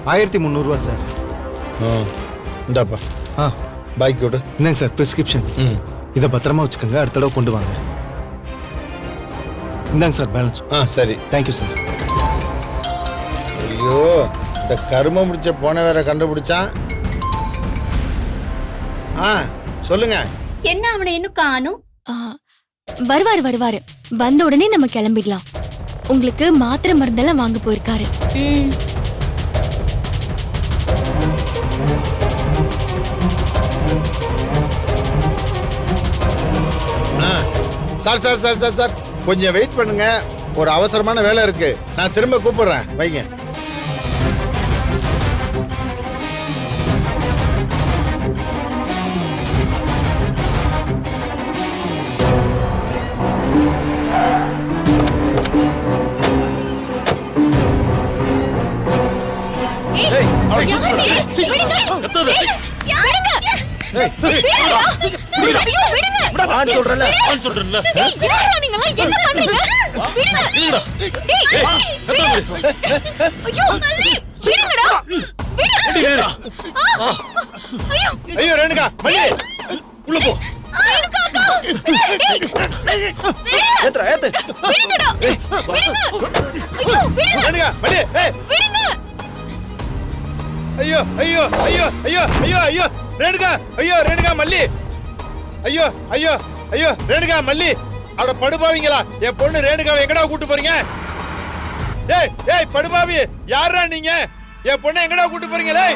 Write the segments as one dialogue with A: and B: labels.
A: 1300 sir.
B: இந்தாப்பா. Bike கொடு.
A: இந்தாங்க சார் பிரிஸ்கிரிப்ஷன். இதை பத்திரமா வச்சுக்கோங்க, அடுத்த தடவை கொண்டு வாங்க. இந்தாங்க சார் பேலன்ஸ்.
B: சரி.
A: Thank you sir.
B: ஐயோ, இந்த கரும முடிச்ச போன வேற கண்டுபிடிச்சான். சொல்லுங்க.
C: என்ன அவனை இன்னும் காணும்?
D: வருவாரு. வந்த உடனே நம்ம கிளம்பிடலாம். உங்களுக்கு மாத்திரை மருந்தெல்லாம் வாங்க போயிருக்காரு.
B: Sir sir sir sir sir கொஞ்சம் வெயிட் பண்ணுங்க, ஒரு அவசரமான வேலை இருக்கு. நான் திரும்ப கூப்பிடுறேன், வைங்க. ஐயோ ரேணுகா, உள்ள போ. ஐயோ ஐயோ ஐயோ ஐயோ ஐயோ ஐயோ ரேணுகா, ஐயோ ரேணுகா மல்லி, ஐயோ ஐயோ ஐயோ ரேணுகா மல்லி, அட படுபாவீங்களா, என் பொண்ணு ரேணுகாவை எங்கடா கூட்டு போறீங்க? ஏய் ஏய் படுபாவி, யாரா நீங்க? என் பொண்ணை எங்கடா கூட்டு போறீங்களே?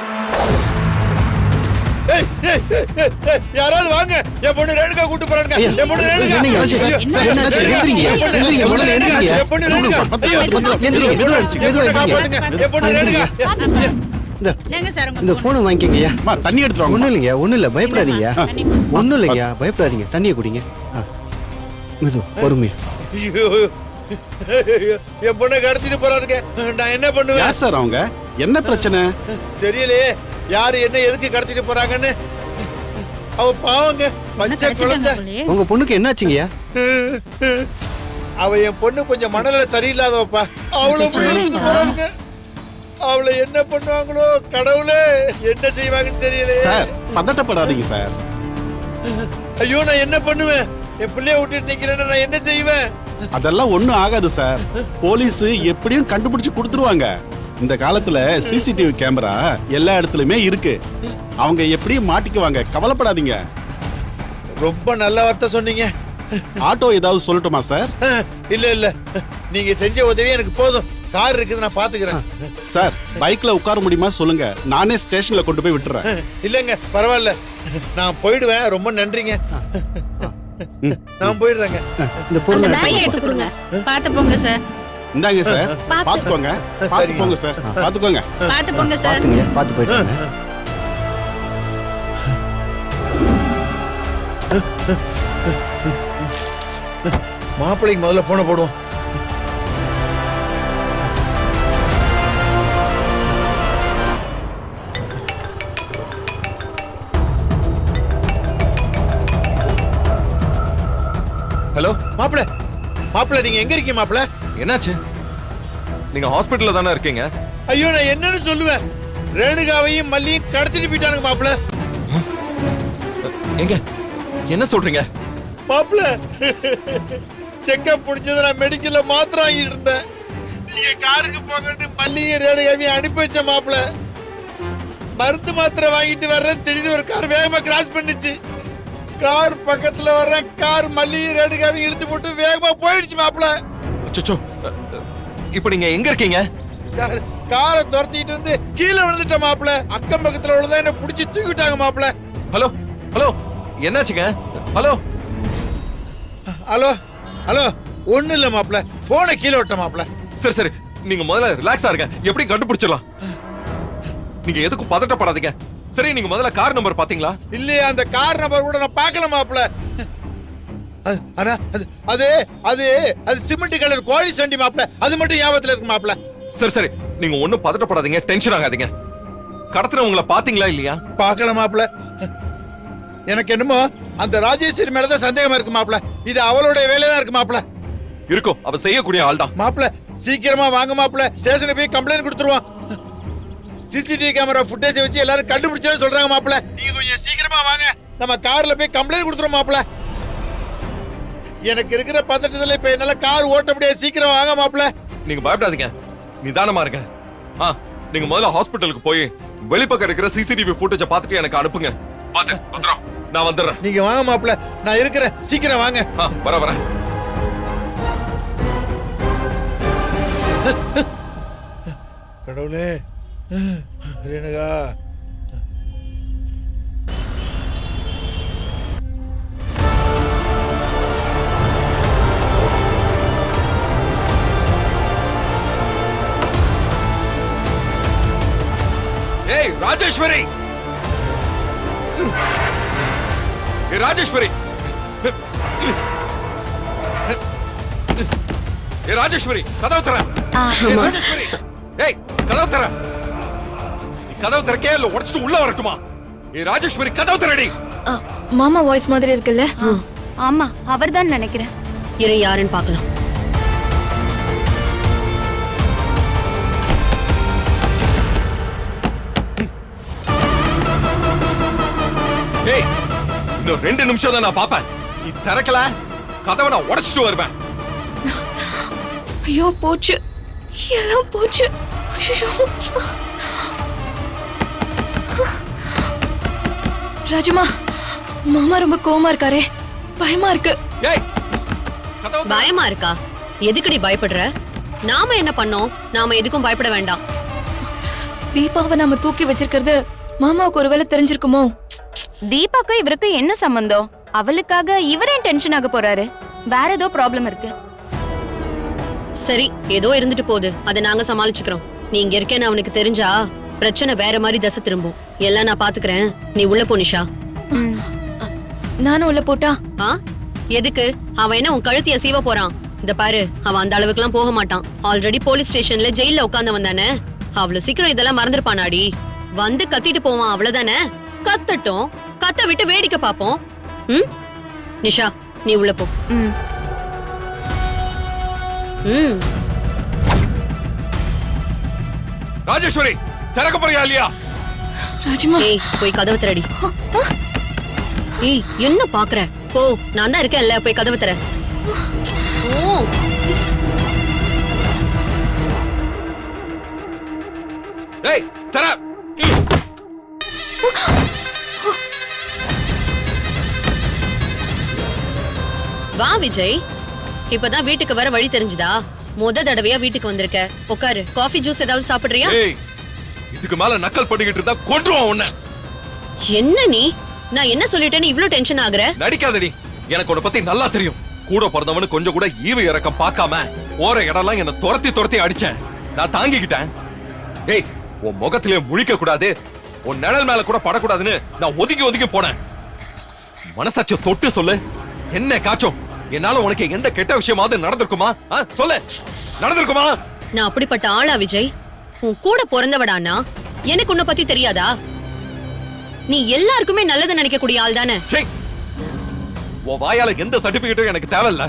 B: ஏய் ஏய் யாராவது வாங்க, என் பொண்ணு ரேணுகா கூட்டு போறாங்க. என் பொண்ணு ரேணுகா, என் பொண்ணு ரேணுகா, என் பொண்ணு ரேணுகா.
A: இந்த போனை வாங்கிக்கங்கய்யா. தண்ணி எடுத்துருவாங்க. ஒன்றும் இல்லைங்க, ஒன்றும் இல்லை, பயப்படாதீங்க. ஒன்றும் இல்லைங்க, பயப்படாதீங்க. தண்ணியை குடிங்க. பொறுமையா.
B: என் பொண்ணை கடத்திட்டு போறாருங்க, நான் என்ன பண்ணுவேன்?
E: சார் அவங்க என்ன பிரச்சனை
B: தெரியலையே, யாரு என்ன எதுக்கு கடத்திட்டு போறாங்கன்னு. அவ பாவங்க, பச்சை குழந்தை.
A: உங்க பொண்ணுக்கு என்னாச்சுங்கய்யா?
B: அவ என் பொண்ணு கொஞ்சம் மனநிலை சரியில்லாதவப்பா, அவ்வளவு போறாங்க. அவளை என்ன பண்ணுவாங்களோ கடவுளே, என்ன செய்வாங்கன்னு தெரியல
E: சார். பதட்டப்படாதீங்க சார்.
B: ஐயோ நான் என்ன பண்ணுவேன்? என் பிள்ளைய விட்டுட்டு நிக்கிறேன்னு நான் என்ன செய்வேன்?
E: அதெல்லாம் ஒண்ணும் ஆகாது சார். போலீஸ் எப்படியும் கண்டுபிடிச்சு கொடுத்துருவாங்க. இந்த காலத்துல சிசிடிவி கேமரா எல்லா இடத்துலயுமே இருக்கு. அவங்க எப்படியும் மாட்டிக்குவாங்க, கவலைப்படாதீங்க.
B: ரொம்ப நல்ல வார்த்தை சொன்னீங்க.
E: ஆட்டோ ஏதாவது சொல்லட்டுமா சார்?
B: இல்ல இல்ல, நீங்க செஞ்ச உதவி எனக்கு போதும். கார் இருக்குது, நான் பாத்துக்கிறேன்.
E: சார் பைக்ல உட்கார முடியுமா சொல்லுங்க, நானே ஸ்டேஷன்ல கொண்டு போய் விட்டுறேன்.
B: இல்லங்க பரவாயில்ல, நான் போயிடுவேன். ரொம்ப நன்றிங்க, நான் போயிடுறேங்க.
A: இந்த பொருளை
C: எடுத்து கொடுங்க. பாத்து போங்க சார்.
E: இந்தாங்க சார், பாத்துக்கோங்க. பாத்துக்கோங்க சார், பாத்துக்கோங்க.
C: பாத்து போங்க சார்.
A: பாத்துங்க, பாத்து போயிட்டு.
B: மாப்பிள்ளைக்கு முதல்ல போன போடுவோம்.
F: ஹலோ
B: மாப்பிள்ள, மாப்பிள்ள நீங்க எங்க இருக்கீங்க மாப்பிள்ள?
F: என்னாச்சு? நீங்க ஹாஸ்பிடல்ல தானே இருக்கீங்க?
B: ஐயோ நான் என்னன்னு சொல்லுவேன்? ரேணுகாவையும் மல்லியும் கடத்திட்டு போயிட்டானுங்க மாப்பிள்ள.
F: எங்க என்ன சொல்றீங்க?
B: மாப்பிள்ள செக்கப் முடிச்சது, நான் மெடிக்கல்ல மாத்திரை வாங்கிட்டு இருந்தேன். நீங்க காருக்கு போங்கன்னு மல்லியும் ரேணுகாவையும் அனுப்பி வச்ச மாப்பிள்ள. மருந்து மாத்திரை வாங்கிட்டு வர்றேன், திடீர்னு ஒரு கார் வேகமா கிராஸ் பண்ணிச்சு. கார் பக்கத்துல வர்ற கார் மல்லியும் ரேணுகாவையும் இழுத்து போட்டு வேகமா போயிடுச்சு மாப்பிள்ள.
F: அச்சச்சோ, இப்போ நீங்க எங்க இருக்கீங்க?
B: காரை துரத்திட்டு வந்து கீழே விழுந்துட்ட மாப்பிள்ள. அக்கம் பக்கத்துல உள்ளதா என்ன புடிச்சு தூக்கிட்டாங்க மாப்பிள்ள.
F: ஹலோ ஹலோ, என்னாச்சுங்க? ஹலோ
B: ஹலோ ஹலோ, ஒண்ணு இல்ல மாப்பிள்ள, போனை கீழே விட்ட மாப்பிள்ள.
F: சரி சரி, நீங்க முதல்ல ரிலாக்ஸா இருங்க, எப்படி கண்டுபிடிச்சிடலாம். நீங்க எதுக்கும் பதட்டப்படாதீங்க. சரி, நீங்க முதல்ல கார் நம்பர் பாத்தீங்களா?
B: இல்லையா, அந்த கார் நம்பர் கூட நான் பார்க்கல மாப்பிள்ள. ஆனா அது அது அது சிமெண்ட் கலர் கோழி சண்டி மாப்பிள்ள, அது மட்டும் ஞாபகத்துல இருக்கு மாப்பிள்ள.
F: சரி சரி, நீங்க ஒண்ணும் பதட்டப்படாதீங்க, டென்ஷன் ஆகாதீங்க. கடத்துறவங்கள பாத்தீங்களா இல்லையா?
B: பார்க்கல மாப்பிள்ள. எனக்கு என்னமோ அந்த ராஜேஸ்வரி மேலதான் சந்தேகமா இருக்கு மாப்பிள்ள. இது அவளுடைய வேலையா இருக்கு மாப்பிள்ள.
F: இருக்கும், அவ செய்யக்கூடிய ஆள் தான்
B: மாப்பிள்ள. சீக்கிரமா வாங்க மாப்பிள்ள, ஸ்டேஷனுக்கு போய் கம்ப்ளைண்ட் கொடுத்துருவான். சிசிடிவி கேமரா ஃபுட்டேஜ் வச்சு எல்லாரும் கண்டுபிடிச்சேன்னு சொல்றாங்க மாப்பிள. நீங்க கொஞ்சம் சீக்கிரமா வாங்க, நம்ம கார்ல போய் கம்ப்ளைண்ட் கொடுத்துறோம் மாப்பிள. எனக்கு இருக்கிற பதட்டத்துல இப்ப என்னால கார் ஓட்ட முடியாது. சீக்கிரம் வாங்க மாப்பிள.
F: நீங்க பயப்படாதீங்க, நிதானமா இருங்க. நீங்க முதல்ல ஹாஸ்பிட்டலுக்கு போய் வெளிப்பக்கம் இருக்கிற சிசிடிவி ஃபுட்டேஜை பார்த்துட்டு எனக்கு அனுப்புங்க. பாத்து பத்திரம், நான் வந்துடுறேன்.
B: நீங்க வாங்க மாப்பிள, நான் இருக்கிறேன். சீக்கிரம் வாங்க.
F: வரேன்.
B: கடவுளே, ரேணுகா.
F: ஏய் ராஜேஸ்வரி, ராஜேஸ்வரி, ராஜேஸ்வரி, கதவு தர. ராஜேஸ்வரி, ஏய் கதவு தர. நீ கதவு திறக்கே இல்ல உடைச்சிட்டு உள்ள வரட்டுமா? ராஜேஸ்வரி, கதவு தரடி.
D: மாமா வாய்ஸ் மாதிரி இருக்குல்ல?
C: ஆமா, அவர்தான் நினைக்கிறேன்.
G: இரு, யாருன்னு பார்க்கலாம்.
F: ஏய், இன்னும் 2 நிமிஷம் தான் நான் பாப்பேன். நீ திறக்கல கதவை நான் உடைச்சிட்டு வருவேன்.
D: ஐயோ போச்சு, எல்லாம் போச்சு. ஐயோ ராஜமா, மாமா ரொம்ப கோவமா இருக்காரே, பயமா இருக்கு.
F: ஏய், கதவை திற.
G: பயமா இருக்கா? எதுக்குடி பயப்படுற? நாம என்ன பண்ணோம்? நாம எதுக்கும் பயப்பட வேண்டாம்.
D: தீபாவை நாம தூக்கி வச்சிருக்கிறது மாமாவுக்கு ஒருவேளை தெரிஞ்சிருக்குமோ?
C: தீபாக்கும் இவருக்கு என்ன சம்பந்தம்? அவளுக்காக இவரே டென்ஷன் ஆக போறாரு. வேற ஏதோ ப்ராப்ளம் இருக்கு.
G: சரி, ஏதோ இருந்துட்டு போகுது, அதை நாங்க சமாளிச்சுக்கிறோம். நீ இங்க இருக்கேன்னு அவனுக்கு தெரிஞ்சா பிரச்சனை வேற மாதிரி தசை திரும்பும். எல்லாம் நான் பாத்துக்கிறேன், நீ உள்ள போ நிஷா.
D: நானும் உள்ள போட்டா?
G: எதுக்கு? அவன் என்ன உன் கழுத்திய சீவ போறான்? இந்த பாரு, அவன் அந்த அளவுக்குலாம் போக மாட்டான். ஆல்ரெடி போலீஸ் ஸ்டேஷன்ல ஜெயில உட்கார்ந்தவன் தானே. அவ்வளவு சீக்கிரம் இதெல்லாம் மறந்துருப்பானாடி. வந்து கத்திட்டு போவான், அவ்வளவுதானே. கத்தட்டும், கத்த விட்டு வேடிக்கை பாப்போம். நிஷா, நீ உள்ள போ.
F: ராஜேஸ்வரி, திறக்க போறியா இல்லையா?
D: ராஜமா,
G: ஏய், போய் கதவு திறடி. ஏய், என்ன பாக்குற? போ, நான் தான் இருக்கேன்ல, போய் கதவு திற. ஓ,
F: ஏய், திற.
G: வா விஜய், இப்பதான் வீட்டுக்கு வர வழி தெரிஞ்சுதா? முத தடவையா வீட்டுக்கு வந்திருக்க. உட்காரு, காஃபி ஜூஸ் ஏதாவது சாப்பிடுறியா?
F: ஏய், இதுக்கு மேல நக்கல் பண்ணிக்கிட்டு இருந்தா கொன்றுவான் உன்னை.
G: என்ன நீ? நான் என்ன சொல்லிட்டேன்னு இவ்ளோ டென்ஷன் ஆகுற?
F: நடிக்காதடி, எனக்கு உன்னை பத்தி நல்லா தெரியும். கூட பிறந்தவனு கொஞ்சம் கூட ஈவு இறக்கம் பார்க்காம போற இடம்லாம் என்ன துரத்தி அடிச்ச. நான் தாங்கிக்கிட்டேன். ஏய், உன் முகத்திலே முழிக்க கூடாது, உன் நிழல் மேல கூட படக்கூடாதுன்னு நான் ஒதுங்கி போனேன். மனசாட்சியை தொட்டு சொல்லு, என்ன காச்சோம்? என்னால உனக்கு எந்த கெட்ட விஷயமாவது நடந்திருக்குமா? சொல்லு, நடந்திருக்குமா?
G: நான் அப்படிப்பட்ட ஆளா விஜய்? உன் கூட பிறந்தவடானா எனக்கு உன்னை பத்தி தெரியாதா? நீ எல்லாருக்குமே நல்லது நினைக்கக்கூடிய ஆள் தானே.
F: உன் வாயால எந்த சர்டிபிகேட்டும் எனக்கு தேவையில்ல.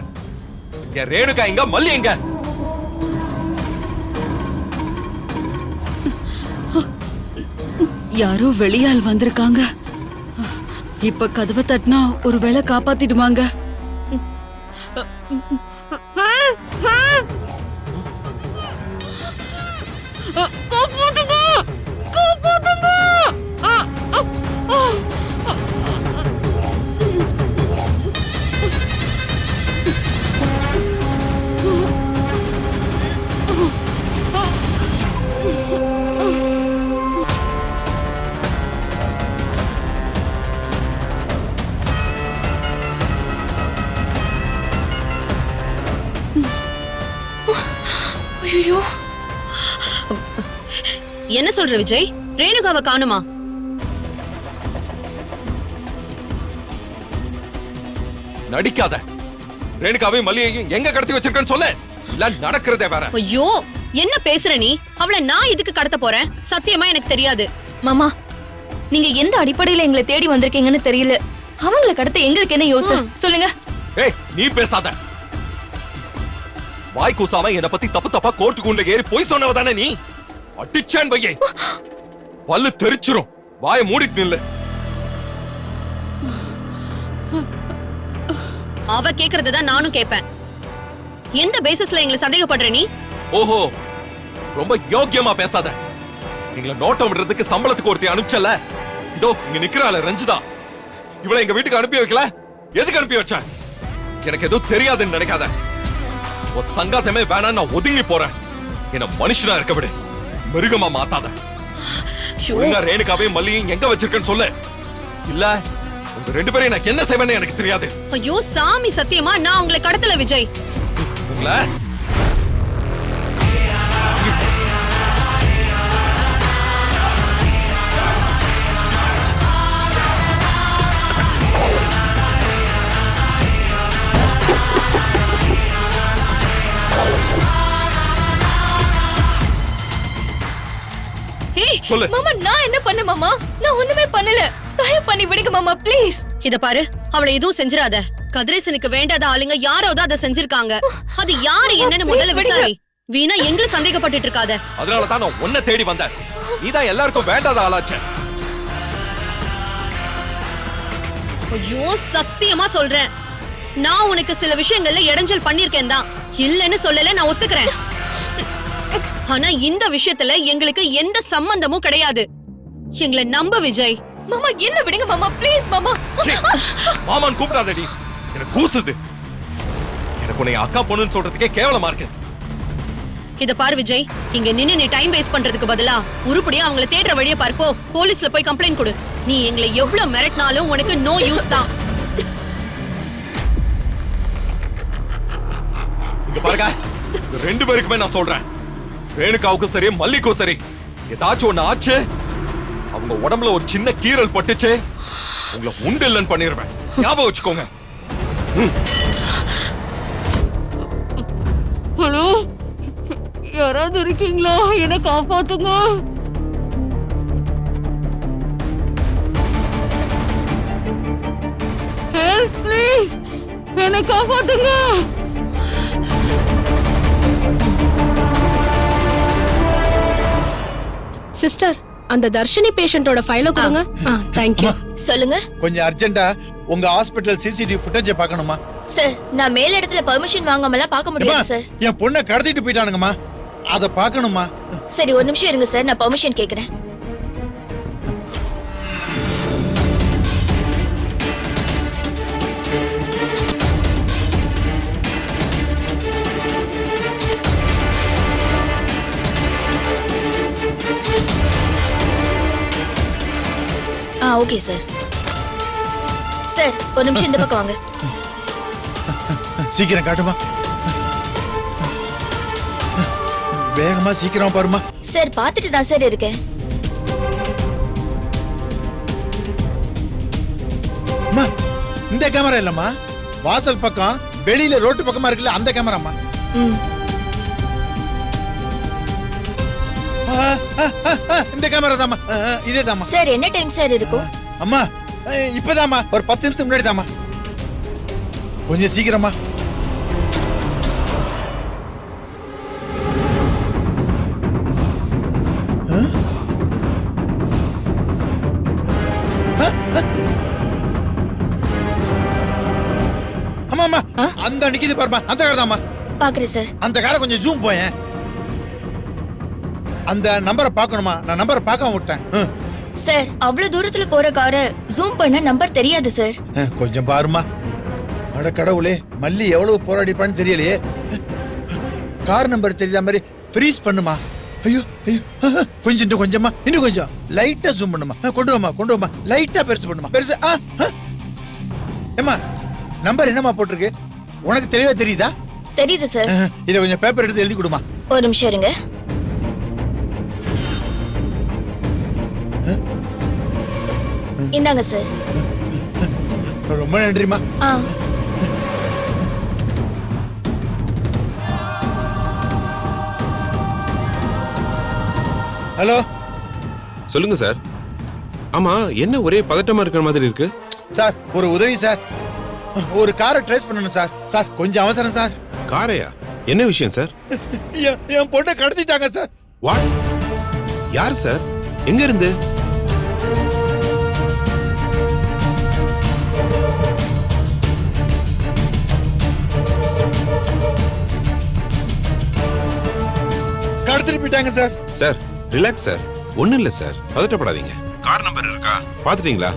F: என் ரேணுகா எங்க, மல்லி எங்க?
H: யாரோ வெளியால் வந்திருக்காங்க. இப்ப கதவை தட்டினா ஒருவேளை காப்பாத்திடுவாங்க.
D: ஐயோ,
G: என்ன சொல்ற விஜய்? ரேணுகாவை காணுமா?
F: நடிக்காத. ரேணுகாவையும் மல்லியையும் எங்க கடத்தி வச்சிருக்கேன்னு சொல்லு. இல்ல நடக்கிறதே வேற.
G: ஐயோ, என்ன பேசுற நீ? அவளை நான் இதுக்கு கடத்த போறேன்? சத்தியமா எனக்கு தெரியாது.
D: மாமா, நீங்க எந்த அடிப்படையில எங்களை தேடி வந்திருக்கீங்கன்னு தெரியல. அவங்களை கடத்த எங்களுக்கு என்ன யோசனை சொல்லுங்க.
F: ஏய், நீ பேசாத. வாய் கூசாம என்ன பத்தி தப்பா கோர்ட்டுக்குள்ள ஏறி போய் சொன்னவ தானே நீ? அடிச்சான் பையே. பல்லு தெரிச்சிரும். வாயை மூடிட்டு நில்லு.
G: அவ கேக்குறதுதான் நானும் கேட்பேன். எந்த பேசிஸ்ல எங்களை சந்தேகப்படுற நீ?
F: ஓஹோ, ரொம்ப யோக்கியமா பேசாத. நீங்கள நோட்டம் விடுறதுக்கு சம்பளத்துக்கு ஒருத்தி அனுப்பிச்சல. இதோ இங்க நிக்கிறாள ரஞ்சிதா, இவளை எங்க வீட்டுக்கு அனுப்பி வைக்கல. எதுக்கு அனுப்பி வச்ச? எனக்கு எதுவும் தெரியாதுன்னு நினைக்காத. உன் சங்காத்தமே வேணாம், நான் ஒதுங்கி போறேன். என்ன மனுஷனா இருக்க விடு, மிருகமா மாத்தாத. ஒழுங்கா ரேணுகாவையும் மல்லியும் எங்க வச்சிருக்கேன்னு சொல்லு. இல்ல உங்க 2 பேரையும் எனக்கு என்ன செய்வேன்னு எனக்கு தெரியாது.
G: ஐயோ சாமி, சத்தியமா நான் உங்களை கடத்தல விஜய்.
F: உங்களை
G: ஏய்,
F: சொல்லு.
D: மாமா நான் என்ன பண்ண மாமா? நான் ஒண்ணுமே பண்ணல. தயவு பண்ணி விடுங்க மாமா ப்ளீஸ்.
G: இத பாரு, அவளை எதுவும் செஞ்சிராத. கதிரேசனுக்கு வேண்டாத ஆளுங்க யாரோட அதை செஞ்சிருக்காங்க. அது யாரு என்னன்னு முதல்ல விசாரி. வீணா எங்களை சந்தேகப்பட்டுட்டு இருக்காத.
F: அதனால தான் நான் உன்னை தேடி வந்தேன். நீதான் எல்லாருக்கும் வேண்டாத ஆளாச்சே.
G: ஐயோ சத்தியமா சொல்றேன், நான் உனக்கு சில விஷயங்கள்ல இடைஞ்சல் பண்ணிருக்கேன் தான். இல்லன்னு சொல்லல, நான் ஒத்துக்கிறேன். ஆனா இந்த விஷயத்துல எங்களுக்கு எந்த சம்பந்தமும் கிடையாது. எங்களை நம்ப விஜய்.
D: மாமா என்ன விடுங்க மாமா ப்ளீஸ் மாமா.
F: சீ, மாமான்னு கூப்பிடாதடி, எனக்கு கூசுது. எனக்கு உன்னை அக்கா பொண்ணுன்னு சொல்றதுக்கே கேவலமா இருக்கு.
G: இத பாரு விஜய், இங்க நின்னு நீ டைம் வேஸ்ட் பண்றதுக்கு பதிலா உருப்படியா அவங்கள தேடுற வழியை பாரு. போ, போலீஸ்ல போய் கம்ப்ளைண்ட் கொடு. நீ எங்களை எவ்வளவு மிரட்டினாலும் உனக்கு நோ யூஸ் தான்.
F: இங்க பாருங்க, 2 பேருக்குமே நான் சொல்றேன். ரேணுகாவுக்கும் சரி மல்லிக்கும் சரி, ஏதாச்சும் ஒண்ணு ஆச்சு, அவங்க உடம்புல ஒரு சின்ன கீறல் பட்டுச்சு, உங்களை உண்டு இல்லைன்னு பண்ணிருவேன். ஞாபகம் வச்சுக்கோங்க.
H: ஹலோ, யாராவது இருக்கீங்களா? என்ன காப்பாத்துங்க. ஹெல்ப் ப்ளீஸ், என்ன காப்பாத்துங்க.
I: சிஸ்டர், அந்த தர்ஷினி பேஷண்டோட ஃபைல கொடுங்க. Thank you.
D: சொல்லுங்க
B: கொஞ்சம் அர்ஜென்ட்டா உங்க ஹாஸ்பிடல் சிசிடிவி ஃபுட்டேஜ் பார்க்கணுமா?
D: சார். நான் மேல் இடத்துல பெர்மிஷன் வாங்காமலாம் பார்க்க முடியாது சார்.
B: என் பொண்ணை கடத்திட்டு போயிட்டானுங்கம்மா, அத பார்க்கணுமா?
D: சரி ஒரு நிமிஷம் இருங்க சார், நான் பெர்மிஷன் கேக்குறேன். Okay sir. சார் ஒரு நிமிஷம் இந்த பக்கம் வாங்க.
B: சீக்கிரம் காட்டுமா, வேகமா சீக்கிரம் பாருமா.
D: சார் பார்த்துட்டு தான் சார் இருக்கேன்.
B: அம்மா, இந்த கேமரா இல்லம்மா, வாசல் பக்கம் வெளியில ரோட்டு பக்கமா இருக்குல்ல அந்த கேமராமா.
D: ம்.
B: இந்த கேமரா தாமா, இதே தாமா.
D: சார் என்ன டைம் சார் இருக்கும்?
B: அம்மா இப்பதாம்மா, ஒரு 10 நிமிஷத்துக்கு முன்னாடி தாமா. கொஞ்சம் சீக்கிரமா. அம்மா அம்மா, அந்த நிக்குது பாருமா, அந்த கார் தாமா.
D: பாக்குறேன் சார்.
B: அந்த காரை கொஞ்சம் ஜூம் போயேன். அந்த நம்பரை பார்க்கணுமா, நான் நம்பரை பார்க்காம விட்டேன்.
D: சார் அவ்வளவு தூரத்துல போற காரை ஜூம் பண்ண நம்பர் தெரியாது சார்.
B: கொஞ்சம் பாருமா. அட கடவுளே, மல்லி எவ்வளவு போராடிப்பான்னு தெரியலையே. கார் நம்பர் தெரியாத மாதிரி ஃப்ரீஸ் பண்ணுமா. ஐயோ ஐயோ, கொஞ்சம் கொஞ்சமா, இன்னும் கொஞ்சம் லைட்டா ஜூம் பண்ணுமா. கொண்டு வாமா, லைட்டா பெருசு பண்ணுமா, பெருசு. ஏமா, நம்பர் என்னமா போட்டிருக்கு, உனக்கு தெளிவா தெரியுதா?
D: தெரியுது சார்.
B: இதை கொஞ்சம் பேப்பர் எடுத்து எழுதி கொடுமா.
D: ஒரு நிமிஷம் இருங்க. இந்தாங்க சார்.
B: ரொம்ப நன்றிமா. ஹலோ,
J: சொல்லுங்க சார். ஆமா, என்ன ஒரே பதட்டமா இருக்கிற மாதிரி இருக்கு?
B: சார் ஒரு உதவி சார், ஒரு காரை ட்ரேஸ் பண்ணணும் சார். சார் கொஞ்சம் அவசரம் சார்.
J: காரையா? என்ன விஷயம் சார்?
B: என் பொண்ணை கடத்திட்டாங்க சார்.
J: வாட்? யார் சார்? எங்க இருந்து?
B: கடத்திட்டு போயிட்டாங்க சார்.
J: சார் ரிலாக்ஸ் சார், ஒண்ணும் இல்ல சார், பதட்டப்படாதீங்க. கார் நம்பர் இருக்கா பாத்துட்டீங்களா?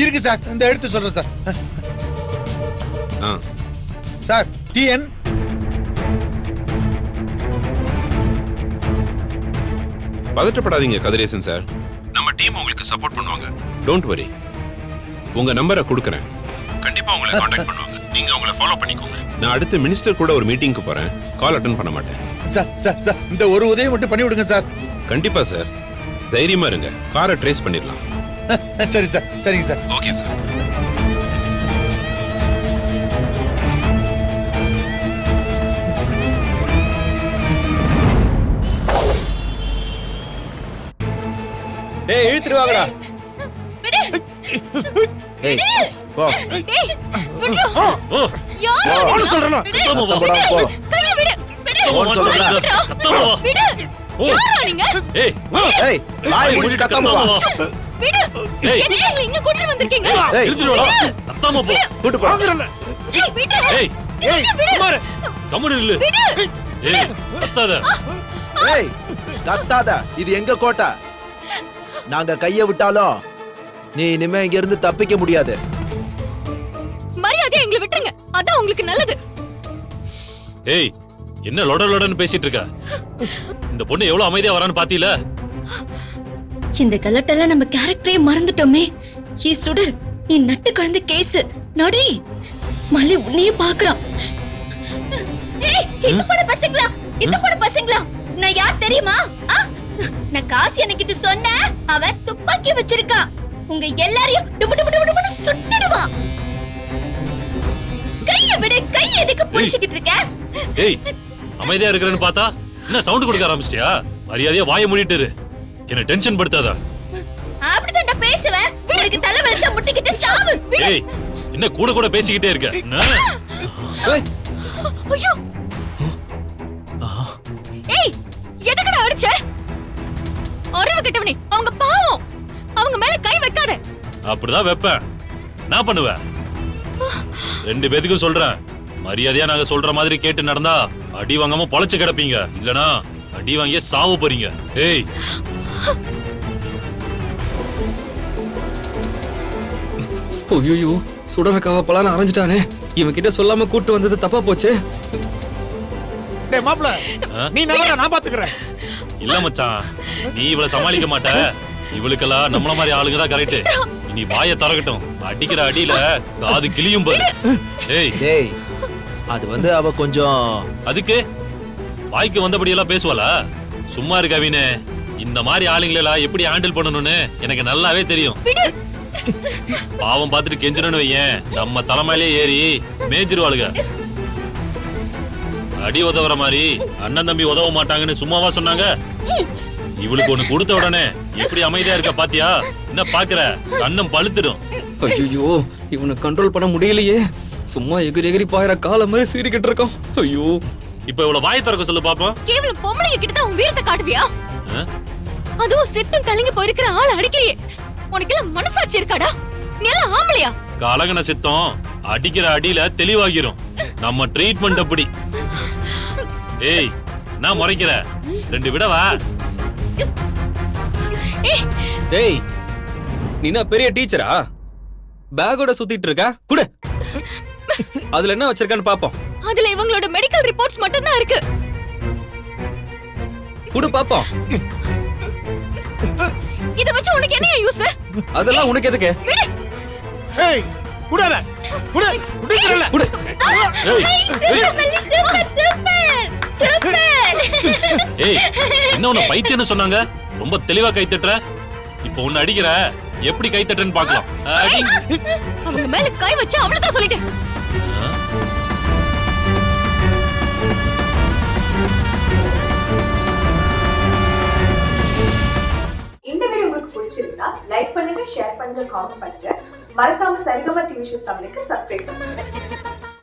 B: இருக்கு சார், இந்த எடுத்து சொல்றேன் சார்.
J: ஆ
B: சார் டிஎன்
J: பதட்டப்படாதீங்க கதிரேசன் சார், நம்ம டீம் உங்களுக்கு சப்போர்ட் பண்ணுவாங்க. Don't worry. உங்க நம்பரை கொடுக்கறேன், கண்டிப்பா உங்களை கான்டாக்ட் பண்ணுவாங்க. நீங்க அவங்கள ஃபாலோ பண்ணிக்கோங்க. நான் அடுத்து மினிஸ்டர் கூட ஒரு மீட்டிங்க்கு போறேன், கால் அட்டெண்ட் பண்ண மாட்டேன்.
B: சார் சார் சார் இந்த ஒரு உதவி மட்டும் பண்ணி விடுங்க சார்.
J: கண்டிப்பா சார், தைரியமா இருங்க, காரை ட்ரேஸ் பண்ணிடலாம்.
B: சரி சார், சரிங்க சார்.
J: Okay sir.
K: டேய் இழுத்துருவாங்கடா. ஏய் போ.
D: யார்
K: சொல்றேனா? போடா போ.
D: கையை விடு.
K: போன்னு சொல்றேனா?
D: யாரா நீங்க?
K: ஏய் ஏய் வாய் மூடி கத்தாம வா.
D: விடு. எதுக்கு இங்க கூட்டி வந்திருக்கீங்க?
K: ஏய் இழுத்துருவாடா. கத்தாம போ. கூட்டி போ.
D: ஏய் விடு.
K: ஏய் ஏய் குமார் கம்முனு இல்ல. ஏய் கத்தாத.
L: ஏய் கத்தாத, இது எங்க கோட்டை. நாங்க கைய விட்டாலும் நீ இனிமே இங்க இருந்து தப்பிக்க முடியாது.
D: மரியாதை எங்களை விட்டுருங்க, அதான் உங்களுக்கு நல்லது.
K: ஏய் என்ன லொட லொடன்னு பேசிட்டு இருக்க? இந்த பொண்ணு எவ்வளவு அமைதியா வரான்னு பாத்தீல?
C: இந்த கலட்டெல்லாம் நம்ம கேரக்டரே மறந்துட்டோமே. ஈ சுடர், நீ நட்டு கலந்த கேஸ் நடி மல்லி உன்னையே பாக்குறான். ஏய் இது போட பசங்களா நான் யார் தெரியுமா? நான் காசி அன்னைக்கிட்ட சொன்னேன், அவன் துப்பாக்கி வச்சிருக்கான். உங்க எல்லாரையும் டுபு டுபு டுபு டுபுன்னு சுட்டுடுவான். கைய விடு, கை எதுக்கு புடிச்சிட்டு இருக்க?
K: ஏய் அமைதியா இருக்கறேன்னு பார்த்தா என்ன சவுண்ட் கொடுக்க ஆரம்பிச்சிட்டியா? மரியாதையா வாயை மூடிட்டு இரு, என்ன டென்ஷன் படுத்தாத.
C: அப்படிதான் நான் பேசுவேன். விடுக்கு தலை வலிச்சா முட்டிக்கிட்டு சாவு.
K: ஏய் என்ன கூட கூட பேசிக்கிட்டே இருக்க?
D: ஐயோ ஏய் எதுக்குடா அடிச்ச? அறிவு கெட்டவனே, அவங்க பாவம், அவங்க மேல கை வைக்காத.
K: அப்படிதான் வைப்பேன். நான் பண்ணுவேன். ரெண்டு பேத்துக்கும் சொல்றேன், மரியாதையா நாங்க சொல்ற மாதிரி கேட்டு நடந்தா அடி வாங்காம பொழைச்சு கிடப்பீங்க, இல்லனா அடி வாங்கிய சாவு போறீங்க. ஏய்
M: ஐயோ சுடரக்காவ பலான அரைஞ்சிட்டானே, இவன் கிட்ட சொல்லாம கூட்டு வந்தது தப்பா போச்சு.
B: டேய் மாப்ள, நீ நான் பாத்துக்கறேன்.
K: இல்ல மச்சான், நீ இவள சமாளிக்க மாட்ட. இவளுக்கெல்லாம் நம்மள மாதிரி ஆளுங்க தான் கரெக்ட். இனி வாயை திறக்கட்டும், அடிக்கிற அடியில காது கிளியும் பாரு. ஏய்
L: டேய் அது அவ கொஞ்சம்
K: அதுக்கு வாய்க்கு வந்தபடி எல்லாம் பேசுவாளா? சும்மா இருக்க அவினே, இந்த மாதிரி ஆளுங்களெல்லாம் எப்படி ஹேண்டில் பண்ணணும்னு எனக்கு நல்லாவே தெரியும். பாவம் பார்த்துட்டு கெஞ்சணும்னு வையேன், நம்ம தலைமையிலே ஏறி மேய்ச்சிருவாளுங்க. அடி உதவுற மாதிரி அண்ணன் தம்பி உதவ மாட்டாங்கன்னு சும்மாவா சொன்னாங்க? இவளுக்கு ஒண்ணு கொடுத்த உடனே எப்படி அமைதியா இருக்க பாத்தியா? என்ன பாக்குற? கண்ணம் பழுத்துடும்.
M: ஐயோ இவனை கண்ட்ரோல் பண்ண முடியலையே, சும்மா எகிரி எகிரி பாயிர கால மாதிரி சீறிக்கிட்டு இருக்கான். ஐயோ
K: இப்ப இவ்வளவு வாய் திறக்க சொல்லு பாப்போம்.
D: கேவலம் பொம்பளைங்க கிட்ட தான் உன் வீரத்தை காட்டுவியா? அதுவும் செத்தும் கலங்கி போயிருக்கிற ஆள் அடிக்கிறியே, உனக்கு எல்லாம் மனசாட்சி இருக்காடா? நீ எல்லாம் ஆம்பளையா?
K: கலங்கன சித்தம் அடிக்கிற அடியில தெளிவாகிரும். நம்ம ட்ரீட்மெண்ட் அப்படி. ஏய் நான் முறைக்கிற, ரெண்டு விடவா?
M: டேய் நீனா பெரிய டீச்சரா? பேக்கோட சுத்திட்டு இருக்கா? குடு, அதுல என்ன வச்சிருக்கான்னு பாப்போம்.
D: அதுல இவங்களோட மெடிக்கல் ரிப்போர்ட்ஸ் மட்டும் தான் இருக்கு.
M: குடு பாப்போம்.
D: இத வச்சு உனக்கு என்ன யூஸ்?
M: அதெல்லாம் உனக்கு எதுக்கு?
D: விடு.
B: ஏய் குடாத, குடு குடிக்கறல.
M: குடு.
K: ஏய்
C: சூப்பர் சூப்பர் சூப்பர்.
K: ஏய் என்ன உன்ன பைத்தியம்னு சொன்னாங்க? ரொம்ப தெளிவா கை தட்டுற. இப்போ உன்னை அடிக்கிற, எப்படி கை தட்டுறன்னு பார்க்கலாம். அடி.
D: அவங்க மேல கை வச்சு அவ்வளவுதான் சொல்லிட்டேன்.
N: இந்த வீடியோ உங்களுக்கு பிடிச்சிருந்தா லைக் பண்ணுங்க, ஷேர் பண்ணுங்க, காமெண்ட் பண்ணுங்க. மறக்காம சரிகமா டிவி ஷோஸ் தமிழுக்கு சப்ஸ்கிரைப் பண்ணுங்க.